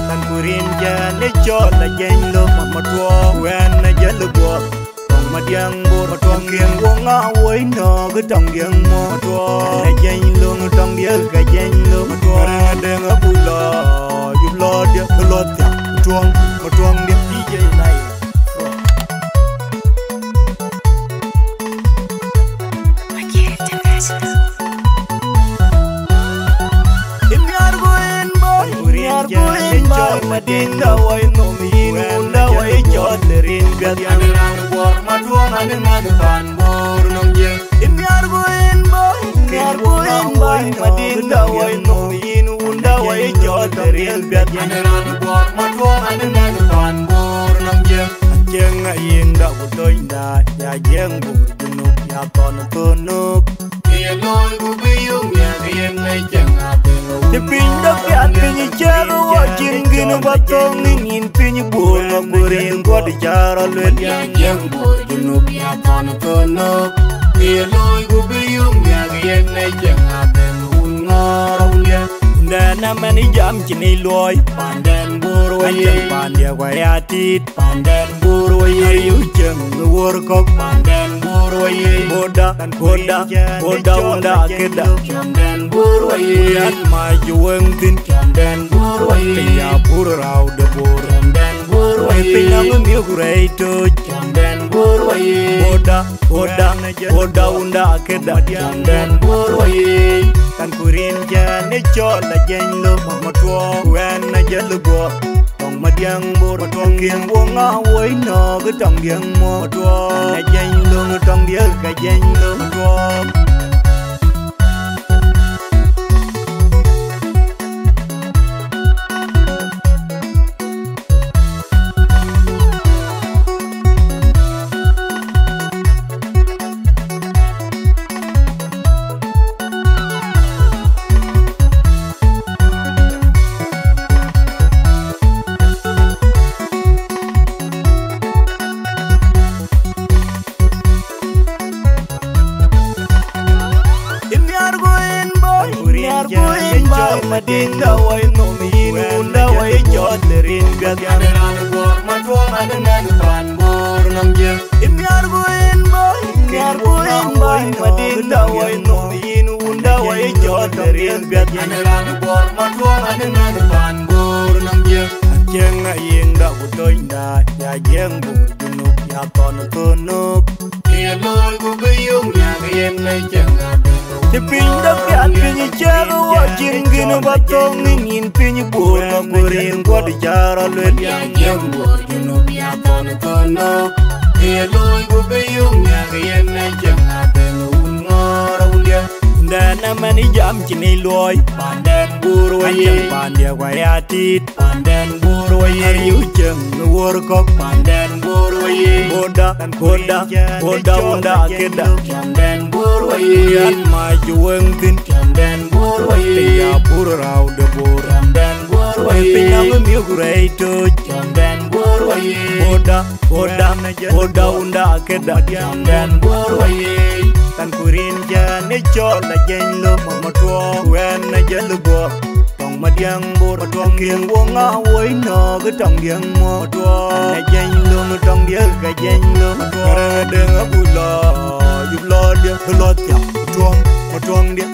tan kurin ja ne cho la jen lo ma to wen na je lu bo tong ma diang bo tong kieng wo nga woi no ga tong diang mo to na jen lo tong dia ga jen lo ma to ra de nga bu lo yu lo dia lo ta tuang ma tuang dia DJ lai Madinda wai no min unda wai jod lerin biat anaran bor maduang anan pan bor nong je imyar goen boy Madinda wai no min unda wai jod lerin biat anaran bor maduang anan pan bor nong je jeng ayin da butoy da ya jeng bur junuk ya ton tunuk ye loy bu biyung ya yen nay jeng aten te pinda pian pinyi chero wajin gino batong nin pinyi bur magurin ko di jara lel ya jeng bur junuk ya ton tunuk ye loy bu biyung ya yen nay jeng aten un ngorong ya Dana mani jam chini loy Pandan buru waye Pandia wayatit Pandan buru waye Yujeng nuwur kok Pandan buru waye Boda unda akeda Pandan buru waye Yan maju wengtin Pandan buru waye Kaya buru rau debur Pandan buru waye Pinang miuk reituj Pandan buru waye Boda unda akeda Pandan buru waye Tan kurin ja ne cho la jen lo ma to wen na je lu bo tong ma diang bor tong kieng wo nga woi no ga tong diang mo to na jen lo tong dia ga jen lo to Madinda wai no min unda wai jod lerin biat anaran bor maduang anan pan bor nong je imyar goen boy Madinda wai no min unda wai jod lerin biat anaran bor maduang anan pan bor nong je jeng ayin da butoy da ya jeng bur junuk ya ton tunuk ye loy bu biyung ya yen nay jeng te pinda pian pinyi chero wajin gino batong nin pinyi bur magurin ko di jara lel ya jeng bur junuk ya ton tunuk ye loy bu biyung ya yen nay jeng aten un ngorong dia Dana mani jam chini loy Pandan buru waye Pandia wayatit Pandan buru waye Yujeng nuwur kok Pandan buru waye Boda unda akeda Pandan buru waye Yan maju wengtin Pandan buru waye Kaya buru rau debur Pandan buru waye Pinang miuk reituj Pandan buru waye Boda unda akeda Pandan buru waye Tan kurin ja ne cho la jen lo ma to wen na je lu bo tong ma diang bor tong kieng wo nga woi no ga tong diang mo to na jen lo tong dia ga jen lo to ra de nga bu lo yu lo dia lo ta tuang dia